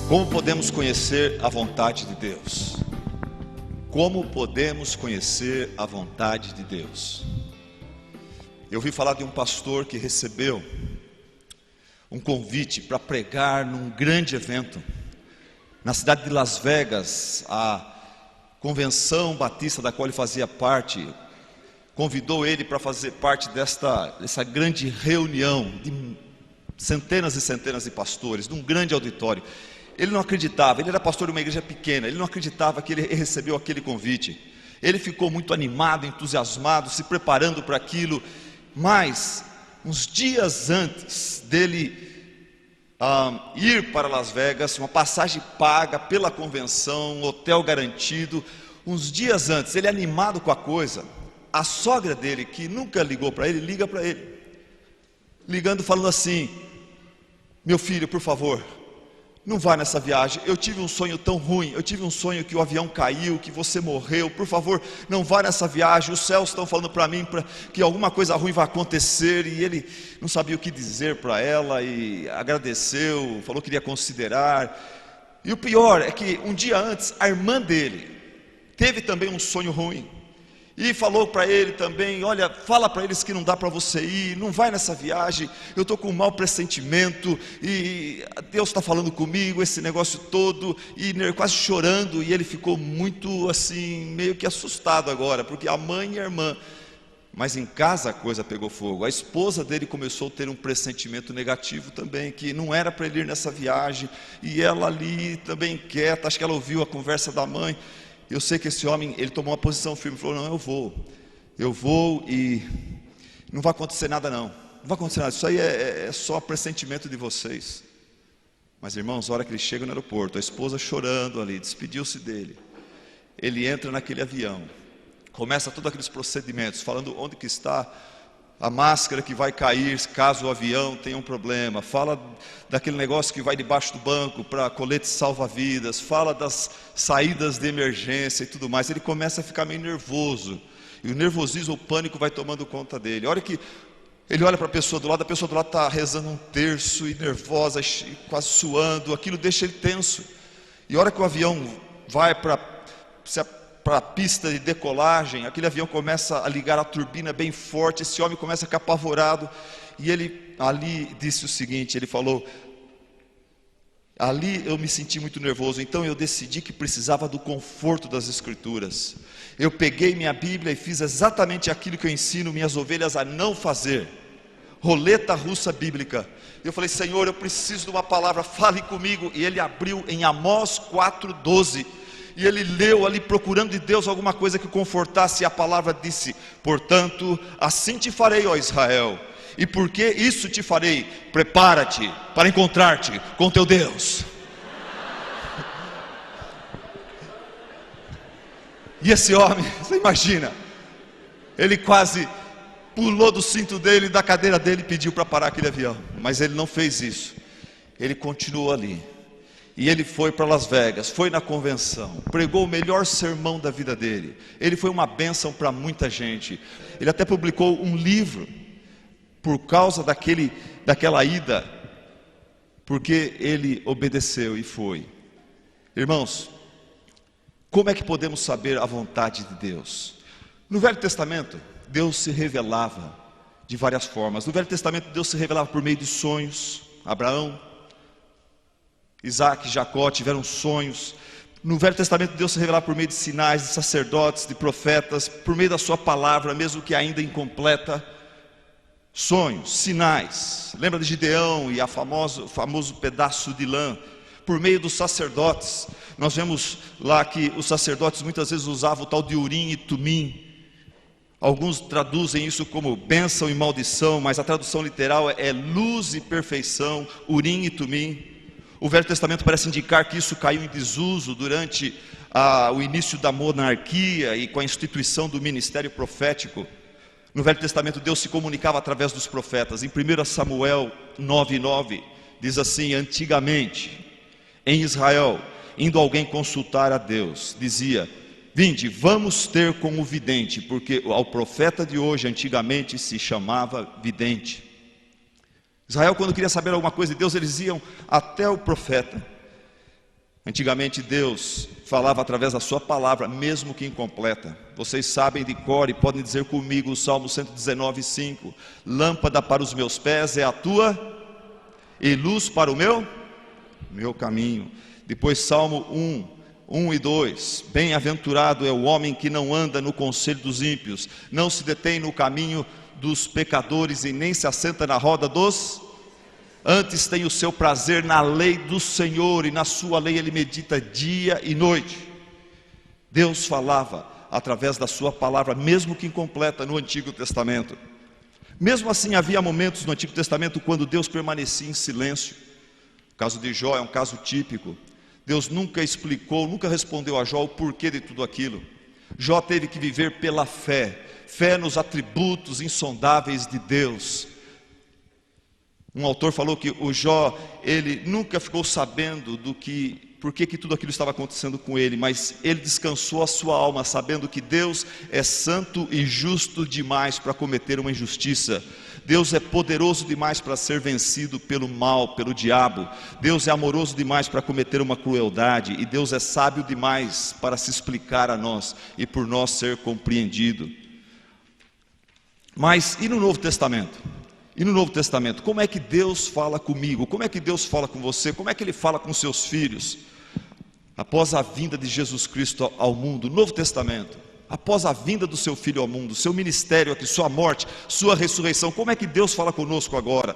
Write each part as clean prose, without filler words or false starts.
Como podemos conhecer a vontade de Deus? Como podemos conhecer a vontade de Deus? Eu ouvi falar de um pastor que recebeu um convite para pregar num grande evento na cidade de Las Vegas. A convenção batista da qual ele fazia parte convidou ele para fazer parte dessa grande reunião de centenas e centenas de pastores, num grande auditório. Ele não acreditava, ele era pastor de uma igreja pequena, ele não acreditava que ele recebeu aquele convite. Ele ficou muito animado, entusiasmado, se preparando para aquilo, mas uns dias antes dele ir para Las Vegas, uma passagem paga pela convenção, um hotel garantido, uns dias antes, ele animado com a coisa, a sogra dele, que nunca ligou para ele, liga para ele, ligando, falando assim: meu filho, por favor, não vá nessa viagem, eu tive um sonho tão ruim, eu tive um sonho que o avião caiu, que você morreu, por favor, não vá nessa viagem, os céus estão falando para mim que alguma coisa ruim vai acontecer. E ele não sabia o que dizer para ela, e agradeceu, falou que iria considerar. E o pior é que um dia antes, a irmã dele teve também um sonho ruim, e falou para ele também: olha, fala para eles que não dá para você ir, não vai nessa viagem, eu estou com um mau pressentimento, e Deus está falando comigo, esse negócio todo, e quase chorando. E ele ficou muito assim, meio que assustado agora, porque a mãe e a irmã, mas em casa a coisa pegou fogo. A esposa dele começou a ter um pressentimento negativo também, que não era para ele ir nessa viagem, e ela ali também quieta, acho que ela ouviu a conversa da mãe. Eu sei que esse homem, ele tomou uma posição firme, falou: não, eu vou e não vai acontecer nada não vai acontecer nada, isso aí é só pressentimento de vocês. Mas irmãos, a hora que ele chega no aeroporto, a esposa chorando ali, despediu-se dele, ele entra naquele avião, começa todos aqueles procedimentos, falando onde que está a máscara que vai cair caso o avião tenha um problema, fala daquele negócio que vai debaixo do banco para colete salva-vidas, fala das saídas de emergência e tudo mais. Ele começa a ficar meio nervoso, e o nervosismo, o pânico vai tomando conta dele. A hora que ele olha para a pessoa do lado está rezando um terço, e nervosa, quase suando, aquilo deixa ele tenso. E a hora que o avião vai para a pista de decolagem, aquele avião começa a ligar a turbina bem forte, esse homem começa a ficar apavorado, e ele ali disse o seguinte, ele falou: ali eu me senti muito nervoso, então eu decidi que precisava do conforto das Escrituras. Eu peguei minha Bíblia e fiz exatamente aquilo que eu ensino minhas ovelhas a não fazer: roleta russa bíblica. Eu falei: Senhor, eu preciso de uma palavra, fale comigo. E ele abriu em Amós 4:12, e ele leu ali, procurando de Deus alguma coisa que o confortasse, e a palavra disse: portanto, assim te farei, ó Israel. E por que isso te farei? Prepara-te para encontrar-te com teu Deus. E esse homem, você imagina, ele quase pulou do cinto dele, da cadeira dele, e pediu para parar aquele avião. Mas ele não fez isso, ele continuou ali. E ele foi para Las Vegas, foi na convenção, pregou o melhor sermão da vida dele. Ele foi uma bênção para muita gente. Ele até publicou um livro por causa daquela ida, porque ele obedeceu e foi. Irmãos, como é que podemos saber a vontade de Deus? No Velho Testamento, Deus se revelava de várias formas. No Velho Testamento, Deus se revelava por meio de sonhos. Abraão, Isaac e Jacó tiveram sonhos. No Velho Testamento, Deus se revelava por meio de sinais, de sacerdotes, de profetas, por meio da sua palavra, mesmo que ainda incompleta. Sonhos, sinais. Lembra de Gideão e o famoso pedaço de lã? Por meio dos sacerdotes. Nós vemos lá que os sacerdotes muitas vezes usavam o tal de Urim e Tumim. Alguns traduzem isso como bênção e maldição, mas a tradução literal é luz e perfeição, Urim e Tumim. O Velho Testamento parece indicar que isso caiu em desuso durante o início da monarquia e com a instituição do ministério profético. No Velho Testamento, Deus se comunicava através dos profetas. Em 1 Samuel 9:9 diz assim: antigamente em Israel, indo alguém consultar a Deus, dizia: vinde, vamos ter com o vidente, porque ao profeta de hoje antigamente se chamava vidente. Israel, quando queria saber alguma coisa de Deus, eles iam até o profeta. Antigamente Deus falava através da sua palavra, mesmo que incompleta. Vocês sabem de cor e podem dizer comigo o Salmo 119:5. Lâmpada para os meus pés é a tua, e luz para o meu caminho. Depois Salmo 1 e 2. Bem-aventurado é o homem que não anda no conselho dos ímpios, não se detém no caminho dos pecadores e nem se assenta na roda dos... Antes tem o seu prazer na lei do Senhor, e na sua lei ele medita dia e noite. Deus falava através da sua palavra, mesmo que incompleta, no Antigo Testamento. Mesmo assim, havia momentos no Antigo Testamento quando Deus permanecia em silêncio. O caso de Jó é um caso típico. Deus nunca explicou, nunca respondeu a Jó o porquê de tudo aquilo. Jó teve que viver pela fé, fé nos atributos insondáveis de Deus. Um autor falou que o Jó, ele nunca ficou sabendo por que tudo aquilo estava acontecendo com ele, mas ele descansou a sua alma, sabendo que Deus é santo e justo demais para cometer uma injustiça. Deus é poderoso demais para ser vencido pelo mal, pelo diabo. Deus é amoroso demais para cometer uma crueldade, e Deus é sábio demais para se explicar a nós e por nós ser compreendido. Mas e no Novo Testamento? E no Novo Testamento, como é que Deus fala comigo? Como é que Deus fala com você? Como é que Ele fala com seus filhos? Após a vinda de Jesus Cristo ao mundo, Novo Testamento, após a vinda do seu Filho ao mundo, seu ministério aqui, sua morte, sua ressurreição, como é que Deus fala conosco agora?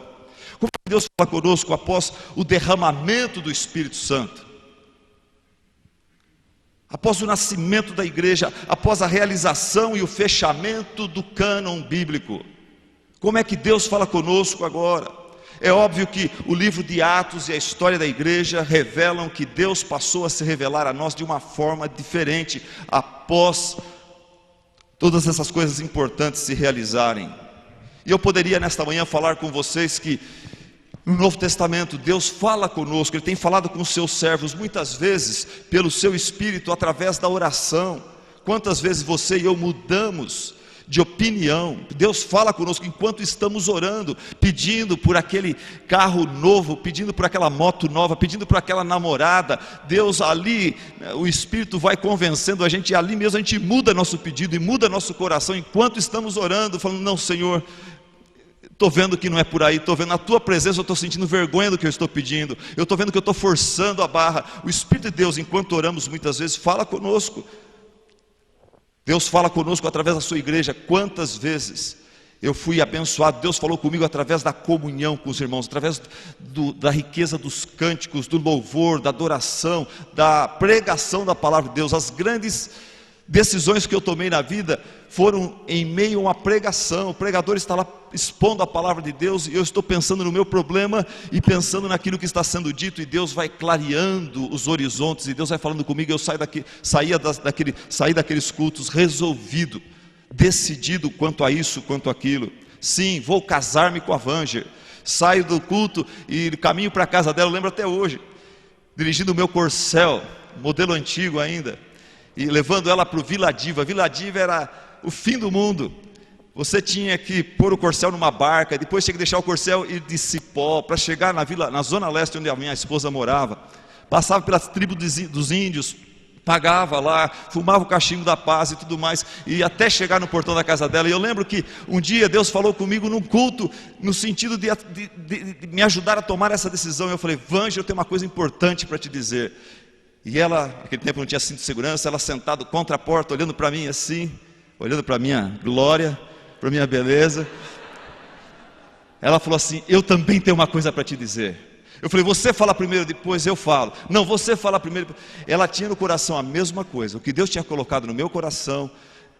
Como é que Deus fala conosco após o derramamento do Espírito Santo? Após o nascimento da igreja, após a realização e o fechamento do cânon bíblico? Como é que Deus fala conosco agora? É óbvio que o livro de Atos e a história da igreja revelam que Deus passou a se revelar a nós de uma forma diferente após todas essas coisas importantes se realizarem. E eu poderia nesta manhã falar com vocês que no Novo Testamento Deus fala conosco, Ele tem falado com os seus servos muitas vezes pelo seu Espírito através da oração. Quantas vezes você e eu mudamos de opinião? Deus fala conosco enquanto estamos orando, pedindo por aquele carro novo, pedindo por aquela moto nova, pedindo por aquela namorada. Deus ali, o Espírito vai convencendo a gente, e ali mesmo a gente muda nosso pedido e muda nosso coração enquanto estamos orando, falando: não, Senhor, estou vendo que não é por aí, estou vendo na tua presença, eu estou sentindo vergonha do que eu estou pedindo, eu estou vendo que eu estou forçando a barra. O Espírito de Deus, enquanto oramos muitas vezes, fala conosco. Deus fala conosco através da sua igreja. Quantas vezes eu fui abençoado, Deus falou comigo através da comunhão com os irmãos, através da riqueza dos cânticos, do louvor, da adoração, da pregação da palavra de Deus. As grandes decisões que eu tomei na vida foram em meio a uma pregação. O pregador está lá expondo a palavra de Deus, e eu estou pensando no meu problema e pensando naquilo que está sendo dito, e Deus vai clareando os horizontes, e Deus vai falando comigo. Eu saí daqueles cultos resolvido, decidido quanto a isso, quanto aquilo. Sim, vou casar-me com a Vanger. Saio do culto e caminho para a casa dela, eu lembro até hoje, dirigindo o meu Corcel, modelo antigo ainda, e levando ela para o Vila Diva. Vila Diva era o fim do mundo. Você tinha que pôr o Corcel numa barca, depois tinha que deixar o Corcel ir de Cipó para chegar na zona leste onde a minha esposa morava. Passava pelas tribos dos índios, pagava lá, fumava o cachimbo da paz e tudo mais, e até chegar no portão da casa dela. E eu lembro que um dia Deus falou comigo num culto, no sentido de me ajudar a tomar essa decisão. Eu falei: Vanja, eu tenho uma coisa importante para te dizer. E ela, naquele tempo não tinha cinto de segurança, ela sentada contra a porta, olhando para mim assim, olhando para a minha glória, para a minha beleza. Ela falou assim: eu também tenho uma coisa para te dizer. Eu falei: você fala primeiro, depois eu falo. Não, você fala primeiro. Ela tinha no coração a mesma coisa, o que Deus tinha colocado no meu coração,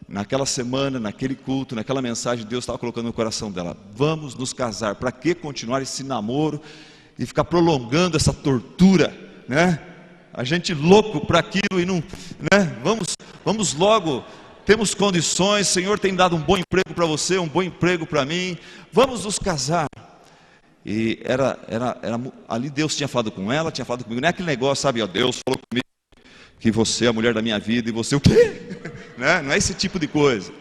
naquela semana, naquele culto, naquela mensagem, Deus estava colocando no coração dela: vamos nos casar. Para que continuar esse namoro e ficar prolongando essa tortura, né? A gente louco para aquilo e não, né? Vamos logo, temos condições, o Senhor tem dado um bom emprego para você, um bom emprego para mim, vamos nos casar. E ali Deus tinha falado com ela, tinha falado comigo. Não é aquele negócio, sabe, ó, Deus falou comigo que você é a mulher da minha vida e você o quê? Né? Não é esse tipo de coisa.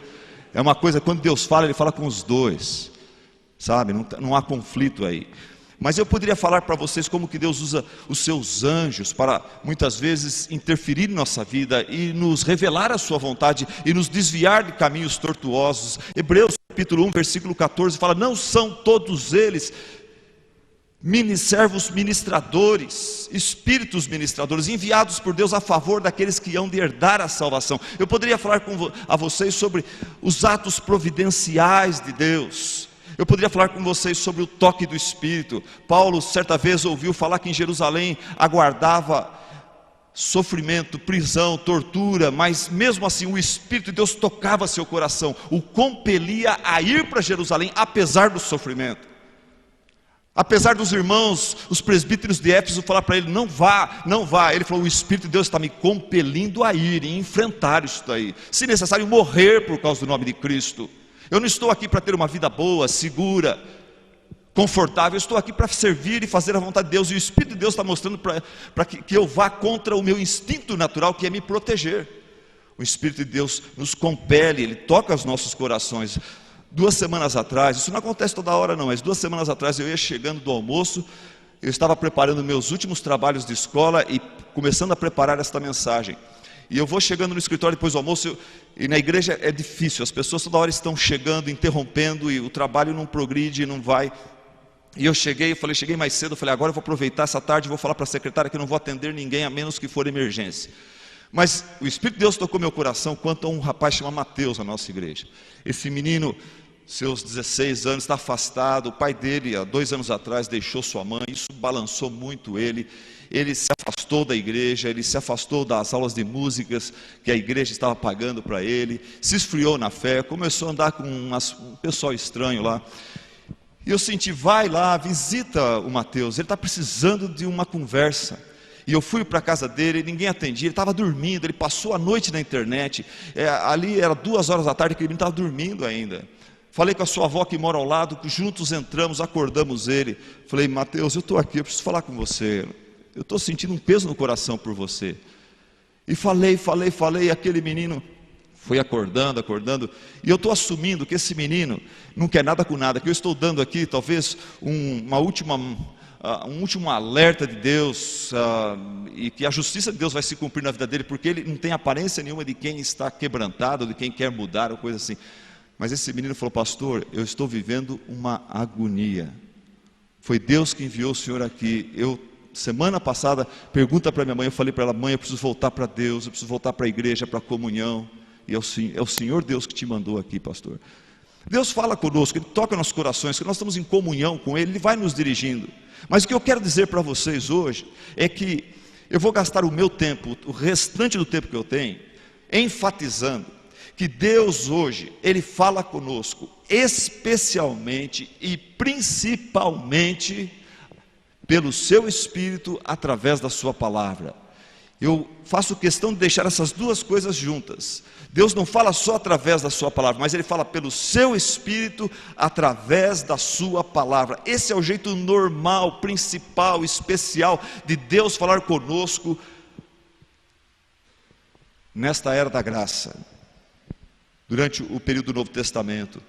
É uma coisa, quando Deus fala, Ele fala com os dois, sabe, não há conflito aí. Mas eu poderia falar para vocês como que Deus usa os seus anjos para muitas vezes interferir em nossa vida e nos revelar a sua vontade e nos desviar de caminhos tortuosos. Hebreus capítulo 1, versículo 14 fala: não são todos eles servos ministradores, espíritos ministradores, enviados por Deus a favor daqueles que hão de herdar a salvação. Eu poderia falar a vocês sobre os atos providenciais de Deus. Eu poderia falar com vocês sobre o toque do Espírito. Paulo certa vez ouviu falar que em Jerusalém aguardava sofrimento, prisão, tortura, mas mesmo assim o Espírito de Deus tocava seu coração, o compelia a ir para Jerusalém apesar do sofrimento. Apesar dos irmãos, os presbíteros de Éfeso falar para ele: não vá, não vá. Ele falou: o Espírito de Deus está me compelindo a ir e enfrentar isso daí, se necessário morrer por causa do nome de Cristo. Eu não estou aqui para ter uma vida boa, segura, confortável. Eu estou aqui para servir e fazer a vontade de Deus. E o Espírito de Deus está mostrando para que eu vá contra o meu instinto natural, que é me proteger. O Espírito de Deus nos compele, Ele toca os nossos corações. 2 semanas atrás, isso não acontece toda hora não, mas 2 semanas atrás eu ia chegando do almoço, eu estava preparando meus últimos trabalhos de escola e começando a preparar esta mensagem. E eu vou chegando no escritório depois do almoço, e na igreja é difícil, as pessoas toda hora estão chegando, interrompendo, e o trabalho não progride, não vai. E eu cheguei mais cedo, eu falei: agora eu vou aproveitar essa tarde e vou falar para a secretária que eu não vou atender ninguém, a menos que for emergência. Mas o Espírito de Deus tocou meu coração quanto a um rapaz chamado Mateus na nossa igreja. Esse menino, seus 16 anos, está afastado. O pai dele, há 2 anos atrás, deixou sua mãe. Isso balançou muito ele. Ele se afastou da igreja, ele se afastou das aulas de músicas que a igreja estava pagando para ele, se esfriou na fé, começou a andar com um pessoal estranho lá. E eu senti: vai lá, visita o Mateus, ele está precisando de uma conversa. E eu fui para a casa dele, ninguém atendia, ele estava dormindo, ele passou a noite na internet. Ali era 2 horas da tarde, que ele estava dormindo ainda. Falei com a sua avó que mora ao lado, juntos entramos, acordamos ele. Falei: Mateus, eu estou aqui, eu preciso falar com você. Eu estou sentindo um peso no coração por você. E falei, e aquele menino foi acordando, e eu estou assumindo que esse menino não quer nada com nada, que eu estou dando aqui talvez um último alerta de Deus, e que a justiça de Deus vai se cumprir na vida dele, porque ele não tem aparência nenhuma de quem está quebrantado, de quem quer mudar, ou coisa assim. Mas esse menino falou: pastor, eu estou vivendo uma agonia, foi Deus que enviou o senhor aqui. Semana passada, pergunta para minha mãe, eu falei para ela: mãe, eu preciso voltar para Deus, eu preciso voltar para a igreja, para a comunhão. E é o Senhor Deus que te mandou aqui, pastor. Deus fala conosco, Ele toca nossos corações, que nós estamos em comunhão com Ele, Ele vai nos dirigindo. Mas o que eu quero dizer para vocês hoje é que eu vou gastar o meu tempo, o restante do tempo que eu tenho, enfatizando que Deus hoje, Ele fala conosco, especialmente e principalmente pelo seu Espírito, através da sua palavra. Eu faço questão de deixar essas duas coisas juntas. Deus não fala só através da sua palavra, mas Ele fala pelo seu Espírito, através da sua palavra. Esse é o jeito normal, principal, especial de Deus falar conosco nesta era da graça, durante o período do Novo Testamento.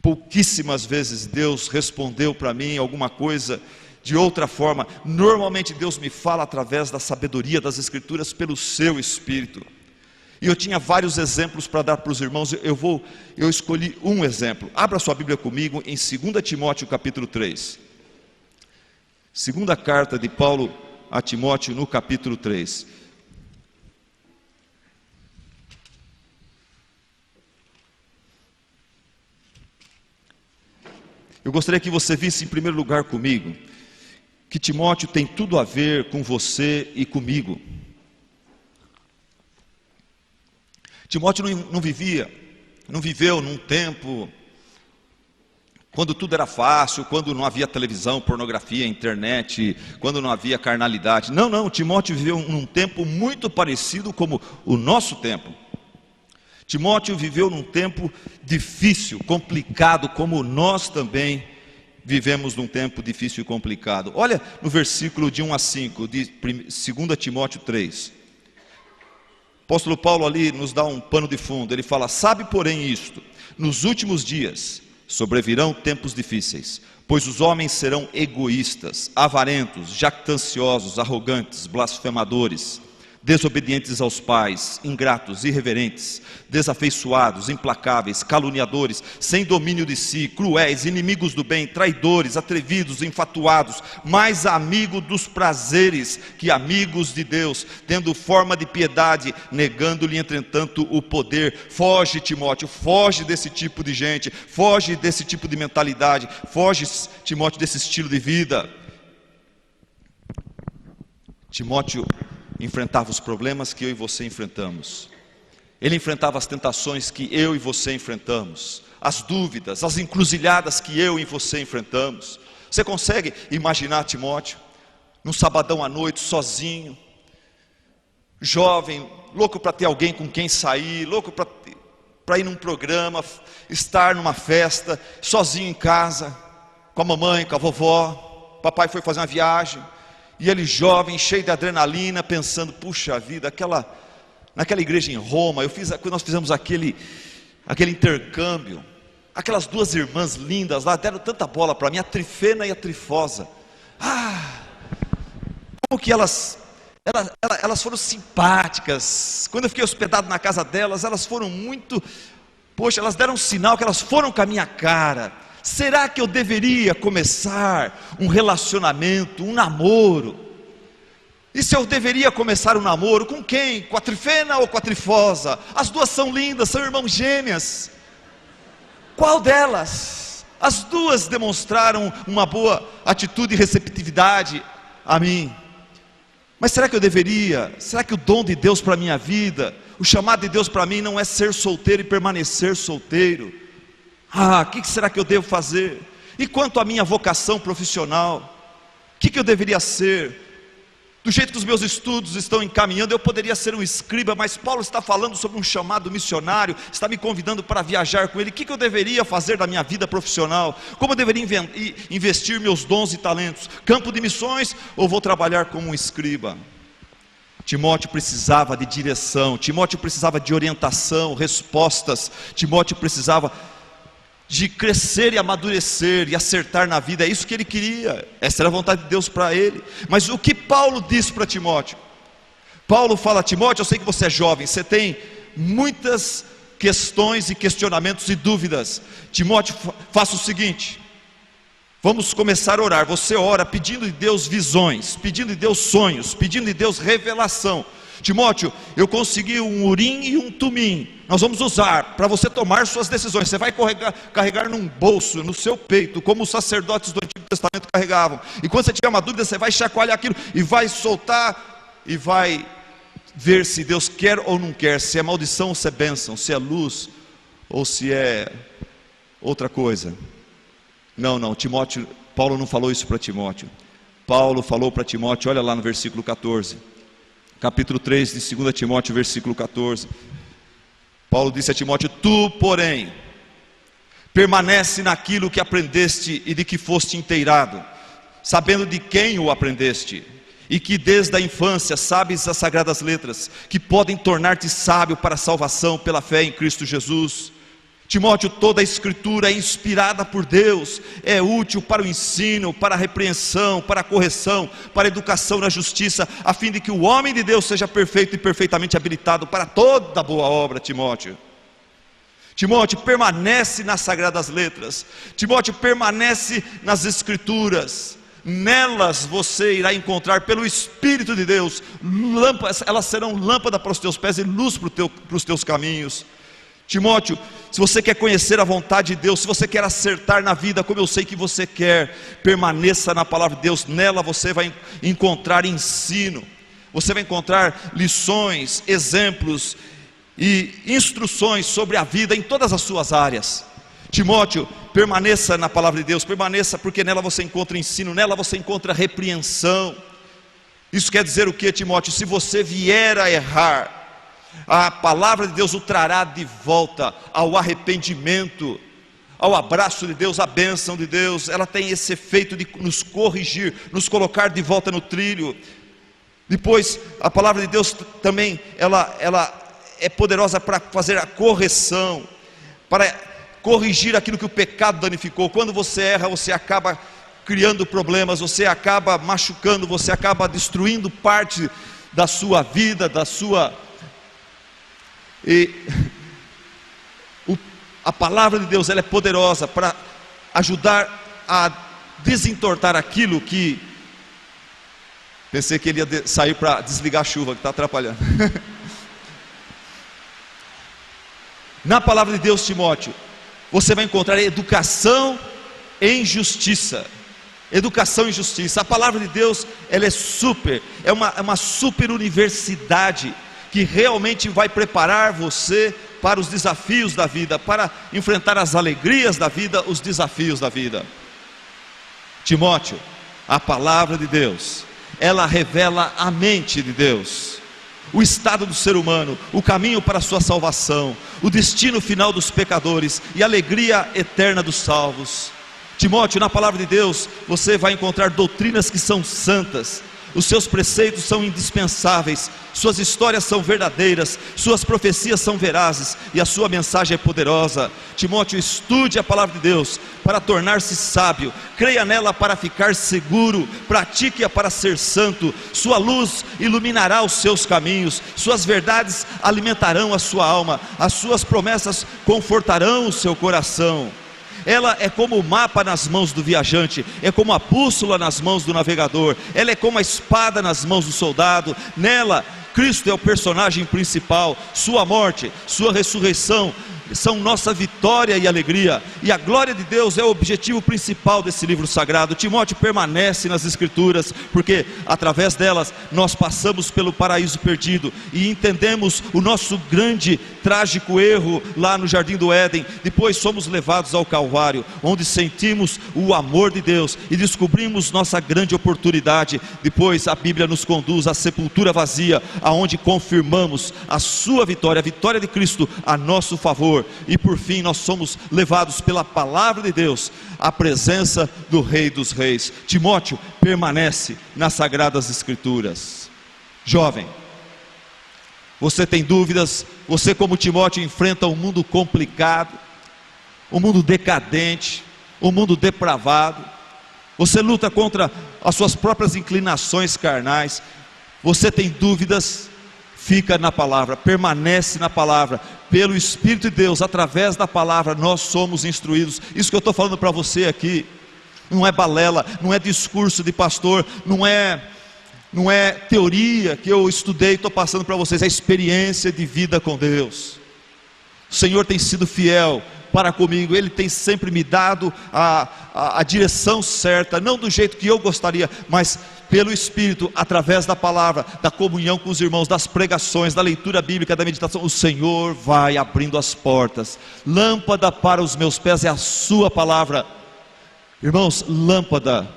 Pouquíssimas vezes Deus respondeu para mim alguma coisa de outra forma. Normalmente Deus me fala através da sabedoria das Escrituras, pelo seu Espírito. E eu tinha vários exemplos para dar para os irmãos. Eu escolhi um exemplo. Abra sua Bíblia comigo em 2 Timóteo capítulo 3. Segunda carta de Paulo a Timóteo, no capítulo 3. Eu gostaria que você visse em primeiro lugar comigo que Timóteo tem tudo a ver com você e comigo. Timóteo não viveu num tempo quando tudo era fácil, quando não havia televisão, pornografia, internet, quando não havia carnalidade. Não, Timóteo viveu num tempo muito parecido como o nosso tempo. Timóteo viveu num tempo difícil, complicado, como nós também vivemos num tempo difícil e complicado. Olha no versículo de 1 a 5 de 2 Timóteo 3. O apóstolo Paulo ali nos dá um pano de fundo. Ele fala: sabe porém isto, nos últimos dias Sobrevirão tempos difíceis, pois os homens serão egoístas, avarentos, jactanciosos, arrogantes, blasfemadores, desobedientes aos pais, ingratos, irreverentes, desafeiçoados, implacáveis, caluniadores, sem domínio de si, cruéis, inimigos do bem, traidores, atrevidos, enfatuados, mais amigos dos prazeres que amigos de Deus, tendo forma de piedade, negando-lhe entretanto o poder. Foge, Timóteo, foge desse tipo de gente, foge desse tipo de mentalidade, foge, Timóteo, desse estilo de vida. Timóteo enfrentava os problemas que eu e você enfrentamos. Ele enfrentava as tentações que eu e você enfrentamos, as dúvidas, as encruzilhadas que eu e você enfrentamos. Você consegue imaginar Timóteo num sabadão à noite, sozinho, jovem, louco para ter alguém com quem sair, louco para ir num programa, estar numa festa, sozinho em casa, com a mamãe, com a vovó. Papai foi fazer uma viagem, e ele jovem, cheio de adrenalina, pensando, puxa vida, naquela igreja em Roma, quando nós fizemos aquele intercâmbio, aquelas duas irmãs lindas lá, deram tanta bola para mim, a Trifena e a Trifosa. Como que elas foram simpáticas. Quando eu fiquei hospedado na casa delas, elas foram muito, poxa, elas deram um sinal que elas foram com a minha cara. Será que eu deveria começar um relacionamento, um namoro? E se eu deveria começar um namoro, com quem? Com a Trifena ou com a Trifosa? As duas são lindas, são irmãs gêmeas. Qual delas? As duas demonstraram uma boa atitude e receptividade a mim. Mas será que eu deveria? Será que o dom de Deus para a minha vida, o chamado de Deus para mim não é ser solteiro e permanecer solteiro? O que será que eu devo fazer? E quanto à minha vocação profissional, o que eu deveria ser? Do jeito que os meus estudos estão encaminhando, eu poderia ser um escriba, mas Paulo está falando sobre um chamado missionário, está me convidando para viajar com ele. O que eu deveria fazer da minha vida profissional? Como eu deveria investir meus dons e talentos? Campo de missões ou vou trabalhar como um escriba? Timóteo precisava de direção, Timóteo precisava de orientação, respostas. Timóteo precisava de crescer e amadurecer e acertar na vida. É isso que ele queria, essa era a vontade de Deus para ele. Mas o que Paulo disse para Timóteo? Paulo fala: Timóteo, eu sei que você é jovem, você tem muitas questões e questionamentos e dúvidas. Timóteo, faça o seguinte, vamos começar a orar. Você ora pedindo de Deus visões, pedindo de Deus sonhos, pedindo de Deus revelação. Timóteo, eu consegui um urim e um tumim, nós vamos usar para você tomar suas decisões. Você vai carregar num bolso, no seu peito, como os sacerdotes do Antigo Testamento carregavam. E quando você tiver uma dúvida, você vai chacoalhar aquilo e vai soltar e vai ver se Deus quer ou não quer, se é maldição ou se é bênção, se é luz ou se é outra coisa. Não, Timóteo, Paulo não falou isso para Timóteo. Paulo falou para Timóteo, olha lá no versículo 14, capítulo 3 de 2 Timóteo, versículo 14. Paulo disse a Timóteo: tu, porém, permanece naquilo que aprendeste e de que foste inteirado, sabendo de quem o aprendeste, e que desde a infância sabes as sagradas letras, que podem tornar-te sábio para a salvação pela fé em Cristo Jesus. Timóteo, toda a escritura é inspirada por Deus, é útil para o ensino, para a repreensão, para a correção, para a educação na justiça, a fim de que o homem de Deus seja perfeito e perfeitamente habilitado para toda boa obra. Timóteo, permanece nas sagradas letras. Timóteo, permanece nas escrituras. Nelas você irá encontrar, pelo Espírito de Deus, elas serão lâmpada para os teus pés e luz para os teus caminhos. Timóteo, se você quer conhecer a vontade de Deus, se você quer acertar na vida, como eu sei que você quer, permaneça na palavra de Deus. Nela você vai encontrar ensino, você vai encontrar lições, exemplos e instruções sobre a vida em todas as suas áreas. Timóteo, permaneça na palavra de Deus, permaneça, porque nela você encontra ensino, nela você encontra repreensão. Isso quer dizer o que, Timóteo? Se você vier a errar, a palavra de Deus o trará de volta ao arrependimento, ao abraço de Deus, à bênção de Deus. Ela tem esse efeito de nos corrigir, nos colocar de volta no trilho. Depois, a palavra de Deus também, ela é poderosa para fazer a correção, para corrigir aquilo que o pecado danificou. Quando você erra, você acaba criando problemas, você acaba machucando, você acaba destruindo parte da sua vida, a palavra de Deus, ela é poderosa para ajudar a desentortar aquilo que... Pensei que ele ia sair para desligar a chuva, que está atrapalhando. Na palavra de Deus, Timóteo, você vai encontrar educação em justiça. Educação em justiça. A palavra de Deus, ela é uma super universidade que realmente vai preparar você para os desafios da vida, para enfrentar as alegrias da vida, os desafios da vida. Timóteo, a palavra de Deus, ela revela a mente de Deus, o estado do ser humano, o caminho para a sua salvação, o destino final dos pecadores e a alegria eterna dos salvos. Timóteo, na palavra de Deus, você vai encontrar doutrinas que são santas, os seus preceitos são indispensáveis, suas histórias são verdadeiras, suas profecias são verazes e a sua mensagem é poderosa. Timóteo, estude a palavra de Deus para tornar-se sábio, creia nela para ficar seguro, pratique-a para ser santo. Sua luz iluminará os seus caminhos, suas verdades alimentarão a sua alma, as suas promessas confortarão o seu coração. Ela é como o mapa nas mãos do viajante, é como a bússola nas mãos do navegador, ela é como a espada nas mãos do soldado. Nela, Cristo é o personagem principal, sua morte, sua ressurreição são nossa vitória e alegria, e a glória de Deus é o objetivo principal desse livro sagrado. Timóteo, permanece nas Escrituras, porque através delas nós passamos pelo paraíso perdido e entendemos o nosso grande, trágico erro lá no Jardim do Éden. Depois somos levados ao Calvário, onde sentimos o amor de Deus e descobrimos nossa grande oportunidade. Depois a Bíblia nos conduz à sepultura vazia, aonde confirmamos a sua vitória, a vitória de Cristo a nosso favor. E por fim nós somos levados pela palavra de Deus à presença do Rei dos Reis. Timóteo, permanece nas Sagradas Escrituras. Jovem, você tem dúvidas? Você, como Timóteo, enfrenta um mundo complicado, um mundo decadente, um mundo depravado. Você luta contra as suas próprias inclinações carnais. Você tem dúvidas? Fica na palavra, permanece na palavra. Pelo Espírito de Deus, através da palavra, nós somos instruídos. Isso que eu estou falando para você aqui não é balela, não é discurso de pastor, não é teoria que eu estudei e estou passando para vocês, é experiência de vida com Deus. O Senhor tem sido fiel para comigo, Ele tem sempre me dado a direção certa, não do jeito que eu gostaria, mas pelo Espírito, através da palavra, da comunhão com os irmãos, das pregações, da leitura bíblica, da meditação. O Senhor vai abrindo as portas. Lâmpada para os meus pés é a sua palavra. Irmãos, lâmpada,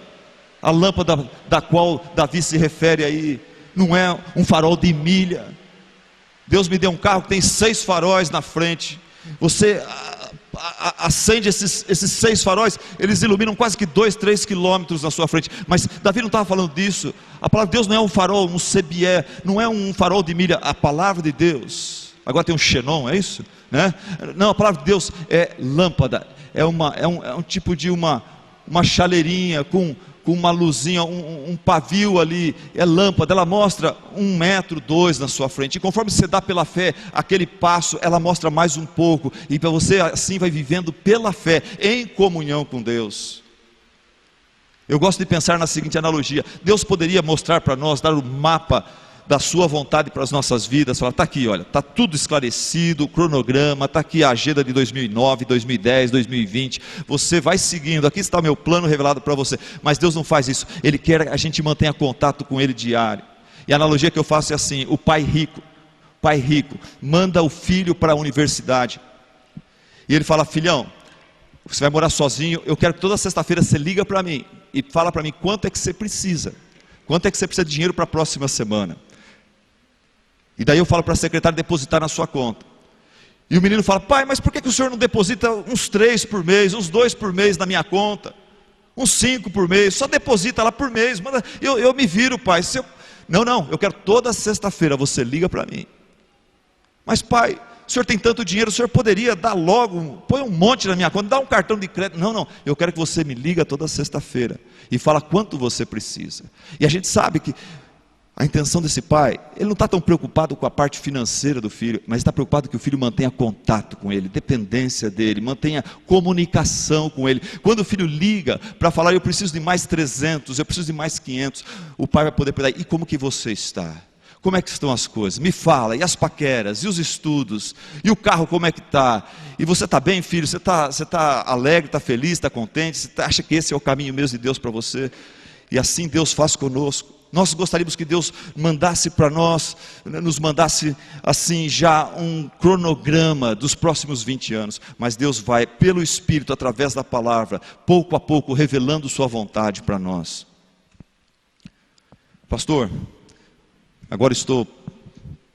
a lâmpada da qual Davi se refere aí, não é um farol de milha. Deus me deu um carro que tem 6 faróis na frente. Você acende esses 6 faróis, eles iluminam quase que 2, 3 quilômetros na sua frente. Mas Davi não estava falando disso. A palavra de Deus não é um farol, um sebié, não é um farol de milha. A palavra de Deus, agora tem um xenon, é isso? Né? Não, a palavra de Deus é lâmpada, é um tipo de uma chaleirinha com uma luzinha, um pavio ali, é lâmpada. Ela mostra 1 metro, 2 na sua frente, e conforme você dá pela fé, aquele passo, ela mostra mais um pouco, e para você assim vai vivendo pela fé, em comunhão com Deus. Eu gosto de pensar na seguinte analogia: Deus poderia mostrar para nós, dar o mapa da sua vontade para as nossas vidas, falar, está aqui, olha, está tudo esclarecido, o cronograma, está aqui a agenda de 2009, 2010, 2020, você vai seguindo, aqui está o meu plano revelado para você. Mas Deus não faz isso, Ele quer que a gente mantenha contato com Ele diário. E a analogia que eu faço é assim: o pai rico manda o filho para a universidade, e ele fala, filhão, você vai morar sozinho, eu quero que toda sexta-feira você liga para mim, e fala para mim quanto é que você precisa, de dinheiro para a próxima semana. E daí eu falo para a secretária depositar na sua conta. E o menino fala, pai, mas por que o senhor não deposita uns 3 por mês, uns 2 por mês na minha conta, uns 5 por mês, só deposita lá por mês, manda, eu me viro, pai. Não, eu quero toda sexta-feira, você liga para mim. Mas pai, o senhor tem tanto dinheiro, o senhor poderia dar logo, põe um monte na minha conta, dá um cartão de crédito. Não, não, eu quero que você me liga toda sexta-feira e fala quanto você precisa. E a gente sabe que a intenção desse pai, ele não está tão preocupado com a parte financeira do filho, mas está preocupado que o filho mantenha contato com ele, dependência dele, mantenha comunicação com ele. Quando o filho liga para falar, eu preciso de mais 300, eu preciso de mais 500, o pai vai poder perguntar, e como que você está? Como é que estão as coisas? Me fala, e as paqueras, e os estudos, e o carro como é que está? E você está bem, filho? Você está alegre, está feliz, está contente? Você acha que esse é o caminho mesmo de Deus para você? E assim Deus faz conosco. Nós gostaríamos que Deus mandasse para nós, nos mandasse assim já um cronograma dos próximos 20 anos. Mas Deus vai pelo Espírito, através da palavra, pouco a pouco revelando sua vontade para nós. Pastor, agora estou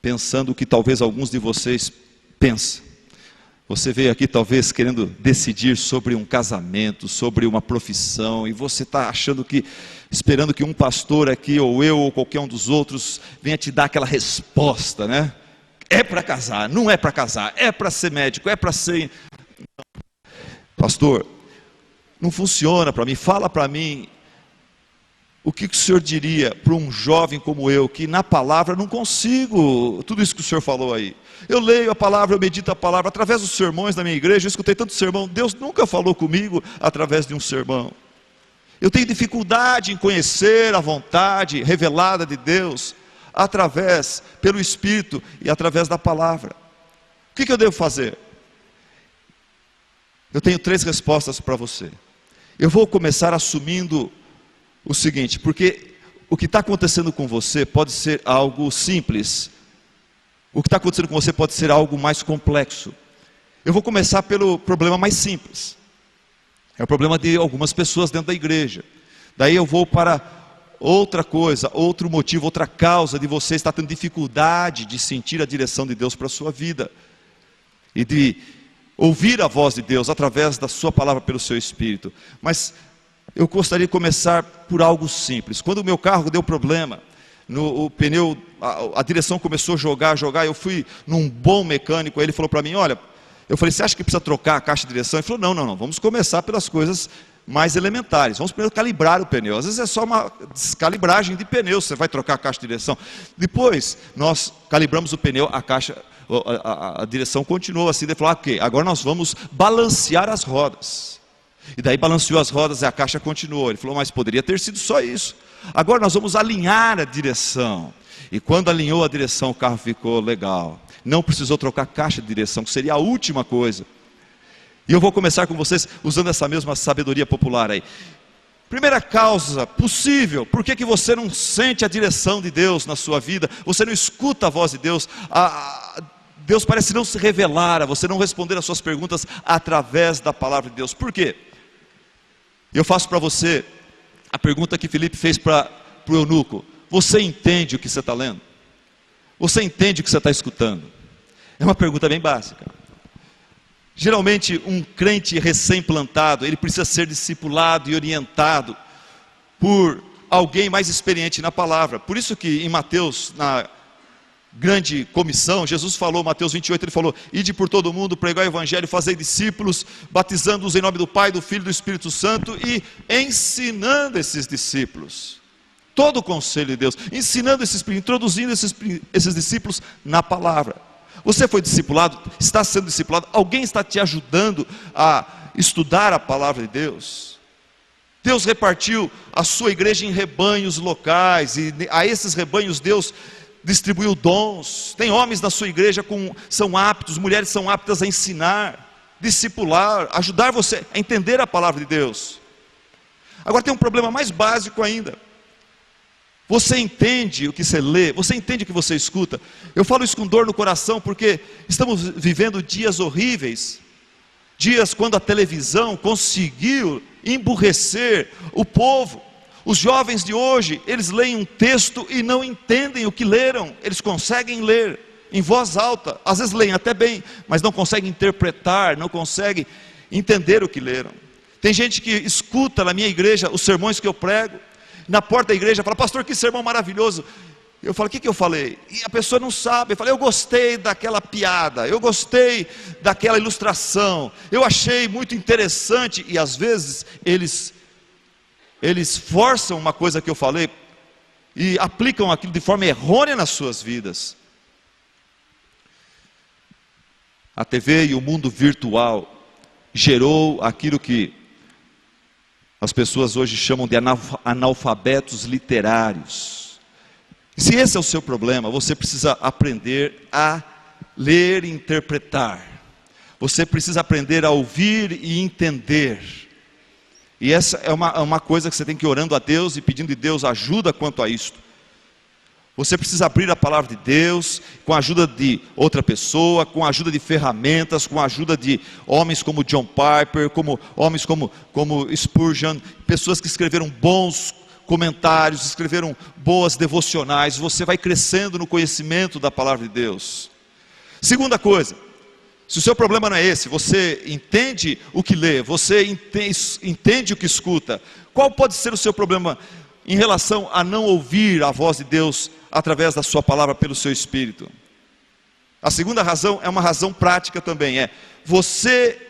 pensando o que talvez alguns de vocês pensem. Você veio aqui talvez querendo decidir sobre um casamento, sobre uma profissão, e você está achando que, esperando que um pastor aqui, ou eu, ou qualquer um dos outros, venha te dar aquela resposta, né? É para casar, não é para casar, é para ser médico, é para ser... Pastor, não funciona para mim, fala para mim, o que o senhor diria para um jovem como eu, que na palavra não consigo, tudo isso que o senhor falou aí. Eu leio a palavra, eu medito a palavra, através dos sermões da minha igreja, eu escutei tanto sermão, Deus nunca falou comigo através de um sermão. Eu tenho dificuldade em conhecer a vontade revelada de Deus, pelo Espírito e através da palavra. O que eu devo fazer? Eu tenho 3 respostas para você. Eu vou começar assumindo o seguinte, porque o que está acontecendo com você pode ser algo simples, o que está acontecendo com você pode ser algo mais complexo. Eu vou começar pelo problema mais simples, é o problema de algumas pessoas dentro da igreja. Daí eu vou para outra coisa, outro motivo, outra causa de você estar tendo dificuldade de sentir a direção de Deus para a sua vida, e de ouvir a voz de Deus através da sua palavra pelo seu Espírito. Mas eu gostaria de começar por algo simples. Quando o meu carro deu problema, o pneu, a direção começou a jogar, eu fui num bom mecânico, aí ele falou para mim, olha, eu falei, você acha que precisa trocar a caixa de direção? Ele falou, não, vamos começar pelas coisas mais elementares, vamos primeiro calibrar o pneu, às vezes é só uma descalibragem de pneu, você vai trocar a caixa de direção. Depois, nós calibramos o pneu, a direção continuou assim, ele falou, ok, agora nós vamos balancear as rodas. E daí balanceou as rodas e a caixa continuou. Ele falou, mas poderia ter sido só isso. Agora nós vamos alinhar a direção. E quando alinhou a direção, o carro ficou legal. Não precisou trocar a caixa de direção, que seria a última coisa. E eu vou começar com vocês usando essa mesma sabedoria popular aí. Primeira causa possível, por que você não sente a direção de Deus na sua vida? Você não escuta a voz de Deus? Deus parece não se revelar a você, não responder as suas perguntas através da palavra de Deus. Por quê? Eu faço para você a pergunta que Filipe fez para o eunuco. Você entende o que você está lendo? Você entende o que você está escutando? É uma pergunta bem básica. Geralmente um crente recém-plantado, ele precisa ser discipulado e orientado por alguém mais experiente na palavra. Por isso que em Mateus, na grande comissão, Jesus falou, Mateus 28, ele falou, ide por todo mundo, pregai o evangelho, fazei discípulos, batizando-os em nome do Pai, do Filho e do Espírito Santo, e ensinando esses discípulos, todo o conselho de Deus, ensinando introduzindo esses discípulos na palavra. Você foi discipulado, está sendo discipulado, alguém está te ajudando a estudar a palavra de Deus? Deus repartiu a sua igreja em rebanhos locais, e a esses rebanhos Deus distribuiu dons. Tem homens na sua igreja que são aptos, mulheres são aptas a ensinar, discipular, ajudar você a entender a palavra de Deus. Agora tem um problema mais básico ainda. Você entende o que você lê? Você entende o que você escuta? Eu falo isso com dor no coração porque estamos vivendo dias horríveis, dias quando a televisão conseguiu emburrecer o povo. Os jovens de hoje, eles leem um texto e não entendem o que leram. Eles conseguem ler em voz alta, às vezes leem até bem, mas não conseguem interpretar, não conseguem entender o que leram. Tem gente que escuta na minha igreja os sermões que eu prego, na porta da igreja fala, pastor, que sermão maravilhoso. Eu falo, o que que eu falei? E a pessoa não sabe. Eu falei, eu gostei daquela piada, eu gostei daquela ilustração, eu achei muito interessante. E às vezes eles forçam uma coisa que eu falei e aplicam aquilo de forma errônea nas suas vidas. A TV e o mundo virtual gerou aquilo que as pessoas hoje chamam de analfabetos literários. Se esse é o seu problema, você precisa aprender a ler e interpretar. Você precisa aprender a ouvir e entender. E essa é uma coisa que você tem que ir orando a Deus e pedindo de Deus ajuda quanto a isto. Você precisa abrir a palavra de Deus com a ajuda de outra pessoa, com a ajuda de ferramentas, com a ajuda de homens como John Piper, homens como Spurgeon, pessoas que escreveram bons comentários, escreveram boas devocionais. Você vai crescendo no conhecimento da palavra de Deus. Segunda coisa, se o seu problema não é esse, você entende o que lê, você entende o que escuta, qual pode ser o seu problema em relação a não ouvir a voz de Deus através da sua palavra pelo seu Espírito? A segunda razão é uma razão prática também, você,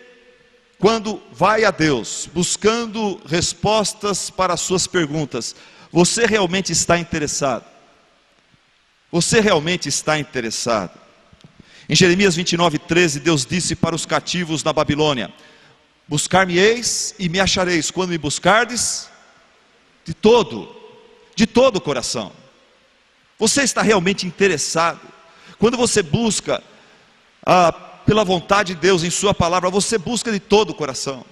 quando vai a Deus, buscando respostas para as suas perguntas, você realmente está interessado? Você realmente está interessado? Em Jeremias 29:13, Deus disse para os cativos na Babilônia: buscar-me-eis e me achareis, quando me buscardes de todo o coração. Você está realmente interessado? Quando você busca pela vontade de Deus em sua palavra, você busca de todo o coração.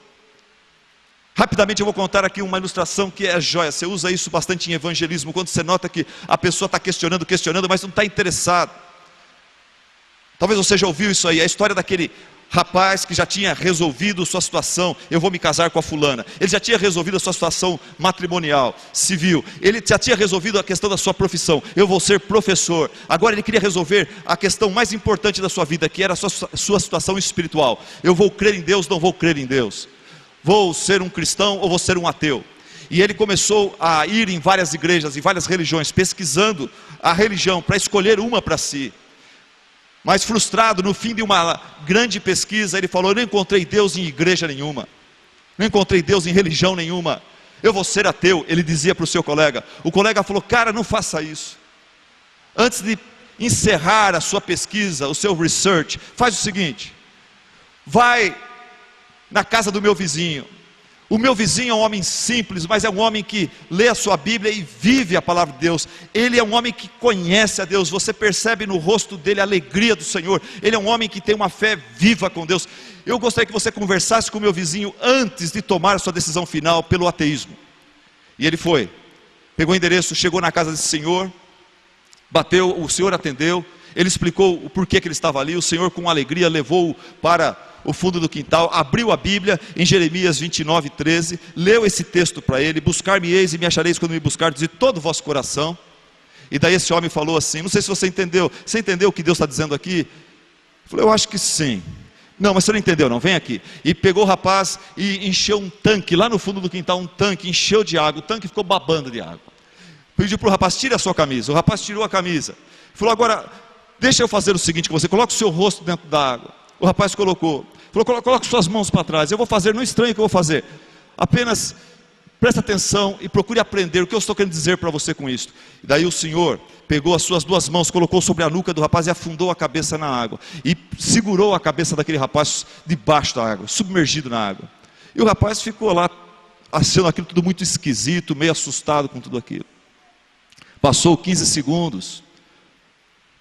Rapidamente eu vou contar aqui uma ilustração que é joia. Você usa isso bastante em evangelismo, quando você nota que a pessoa está questionando, mas não está interessado. Talvez você já ouviu isso aí, a história daquele rapaz que já tinha resolvido sua situação: eu vou me casar com a fulana. Ele já tinha resolvido a sua situação matrimonial, civil. Ele já tinha resolvido a questão da sua profissão: eu vou ser professor. Agora ele queria resolver a questão mais importante da sua vida, que era a sua situação espiritual: eu vou crer em Deus, não vou crer em Deus, vou ser um cristão ou vou ser um ateu. E ele começou a ir em várias igrejas, em várias religiões, pesquisando a religião para escolher uma para si. Mas frustrado, no fim de uma grande pesquisa, ele falou: eu não encontrei Deus em igreja nenhuma, não encontrei Deus em religião nenhuma, eu vou ser ateu. Ele dizia para o seu colega. O colega falou: cara, não faça isso. Antes de encerrar a sua pesquisa, o seu research, faz o seguinte: vai na casa do meu vizinho. O meu vizinho é um homem simples, mas é um homem que lê a sua Bíblia e vive a palavra de Deus. Ele é um homem que conhece a Deus, você percebe no rosto dele a alegria do Senhor. Ele é um homem que tem uma fé viva com Deus. Eu gostaria que você conversasse com o meu vizinho antes de tomar a sua decisão final pelo ateísmo. E ele foi, pegou o endereço, chegou na casa desse senhor, bateu, o senhor atendeu, ele explicou o porquê que ele estava ali. O senhor, com alegria, levou-o para o fundo do quintal, abriu a Bíblia em Jeremias 29:13, leu esse texto para ele: buscar-me-eis e me achareis, quando me buscardes de todo o vosso coração. E daí esse homem falou assim: não sei se você entendeu o que Deus está dizendo aqui? Ele falou: eu acho que sim. Não, mas você não entendeu não, vem aqui. E pegou o rapaz e encheu um tanque, lá no fundo do quintal, encheu de água, o tanque ficou babando de água. Pediu para o rapaz: tire a sua camisa. O rapaz tirou a camisa, falou: agora, deixa eu fazer o seguinte com você, coloca o seu rosto dentro da água. O rapaz colocou, falou: coloque suas mãos para trás. Eu vou fazer, não estranhe o que eu vou fazer, apenas preste atenção e procure aprender o que eu estou querendo dizer para você com isso. E daí o senhor pegou as suas duas mãos, colocou sobre a nuca do rapaz e afundou a cabeça na água, e segurou a cabeça daquele rapaz debaixo da água, submergido na água. E o rapaz ficou lá, achando aquilo tudo muito esquisito, meio assustado com tudo aquilo. Passou 15 segundos,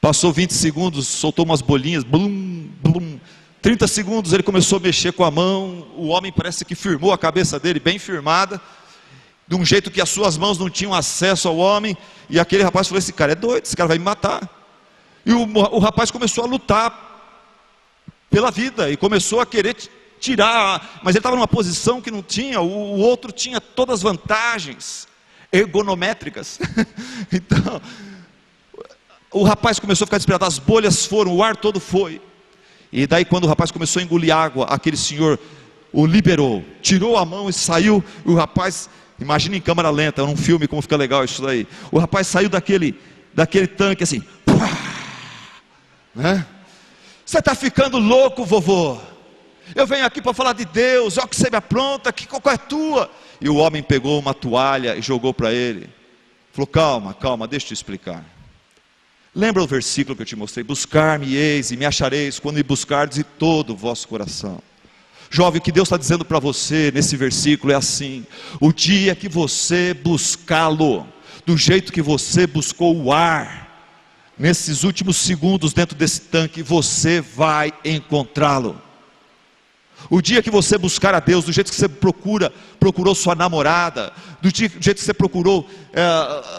passou 20 segundos, soltou umas bolinhas, blum, blum. 30 segundos ele começou a mexer com a mão. O homem parece que firmou a cabeça dele, bem firmada, de um jeito que as suas mãos não tinham acesso ao homem. E aquele rapaz falou: esse cara é doido, esse cara vai me matar. E o rapaz começou a lutar pela vida, e começou a querer tirar, mas ele estava numa posição que não tinha, o outro tinha todas as vantagens ergonométricas. Então o rapaz começou a ficar desesperado, as bolhas foram, o ar todo foi. E daí, quando o rapaz começou a engolir água, aquele senhor o liberou, tirou a mão e saiu. O rapaz, imagina em câmera lenta, num filme como fica legal isso daí. O rapaz saiu daquele tanque assim, né? Você está ficando louco, vovô? Eu venho aqui para falar de Deus, olha o que você me apronta, que qual é tua? E o homem pegou uma toalha e jogou para ele. Falou, calma, calma, deixa eu te explicar. Lembra o versículo que eu te mostrei? Buscar-me-eis e me achareis, quando me buscardes de todo o vosso coração. Jovem, o que Deus está dizendo para você nesse versículo é assim: o dia que você buscá-lo, do jeito que você buscou o ar, nesses últimos segundos dentro desse tanque, você vai encontrá-lo. O dia que você buscar a Deus, do jeito que você procurou sua namorada, do jeito que você procurou